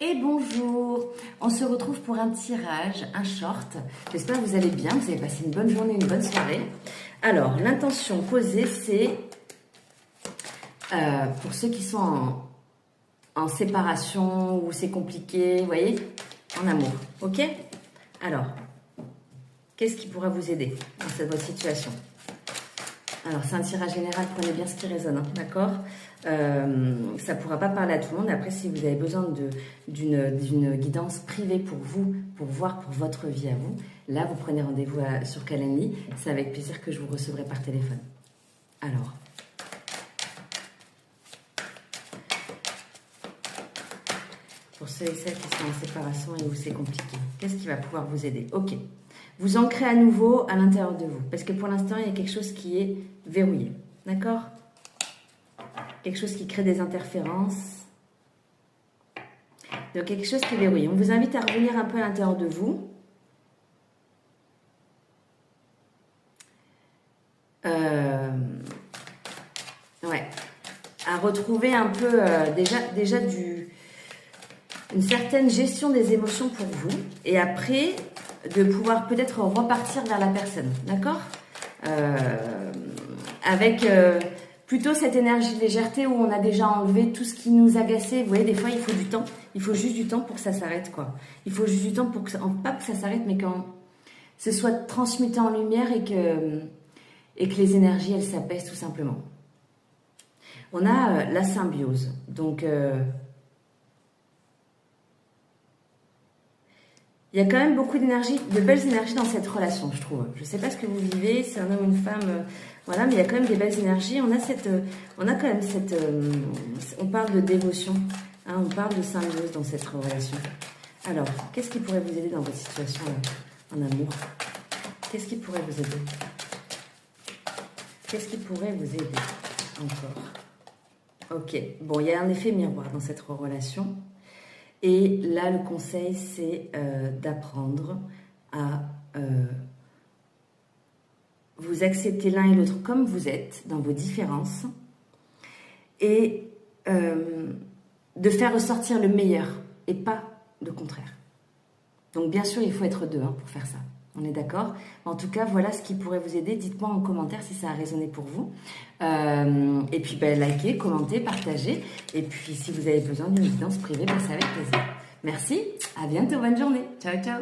Et bonjour, on se retrouve pour un tirage, un short. J'espère que vous allez bien, vous avez passé une bonne journée, une bonne soirée. Alors, l'intention posée, c'est pour ceux qui sont en séparation ou c'est compliqué, vous voyez, en amour, ok? Alors, qu'est-ce qui pourra vous aider dans cette situation? Alors, c'est un tirage général, prenez bien ce qui résonne, hein, d'accord? Ça ne pourra pas parler à tout le monde. Après, si vous avez besoin d'une guidance privée pour vous, pour voir pour votre vie à vous, là, vous prenez rendez-vous sur Calendly. C'est avec plaisir que je vous recevrai par téléphone. Alors, pour ceux et celles qui sont en séparation et où c'est compliqué, qu'est-ce qui va pouvoir vous aider? Ok. Vous ancrez à nouveau à l'intérieur de vous. Parce que pour l'instant, il y a quelque chose qui est verrouillé. D'accord? Quelque chose qui crée des interférences. Donc, quelque chose qui est verrouillé. On vous invite à revenir un peu à l'intérieur de vous. Ouais. À retrouver un peu déjà une certaine gestion des émotions pour vous. Et après, de pouvoir peut-être repartir vers la personne. D'accord? Avec plutôt cette énergie de légèreté où on a déjà enlevé tout ce qui nous agaçait. Vous voyez, des fois, il faut du temps. Il faut juste du temps pour que ça s'arrête, quoi. Il faut juste du temps pour que pas que ça s'arrête, mais quand ce soit transmuté en lumière et que les énergies, elles s'apaisent tout simplement. On a la symbiose. Donc, il y a quand même beaucoup d'énergie, de belles énergies dans cette relation, je trouve. Je ne sais pas ce que vous vivez, c'est un homme ou une femme, voilà, mais il y a quand même des belles énergies. On a quand même on parle de dévotion, hein, on parle de symbiose dans cette relation. Alors, qu'est-ce qui pourrait vous aider dans votre situation en amour? Qu'est-ce qui pourrait vous aider? Qu'est-ce qui pourrait vous aider encore? Ok, bon, il y a un effet miroir dans cette relation. Et là, le conseil, c'est d'apprendre à vous accepter l'un et l'autre comme vous êtes, dans vos différences, et de faire ressortir le meilleur, et pas le contraire. Donc, bien sûr, il faut être deux pour faire ça. On est d'accord? En tout cas, voilà ce qui pourrait vous aider. Dites-moi en commentaire si ça a résonné pour vous. Et puis, likez, commentez, partagez. Et puis, si vous avez besoin d'une guidance privée, c'est avec plaisir. Merci, à bientôt, bonne journée. Ciao, ciao.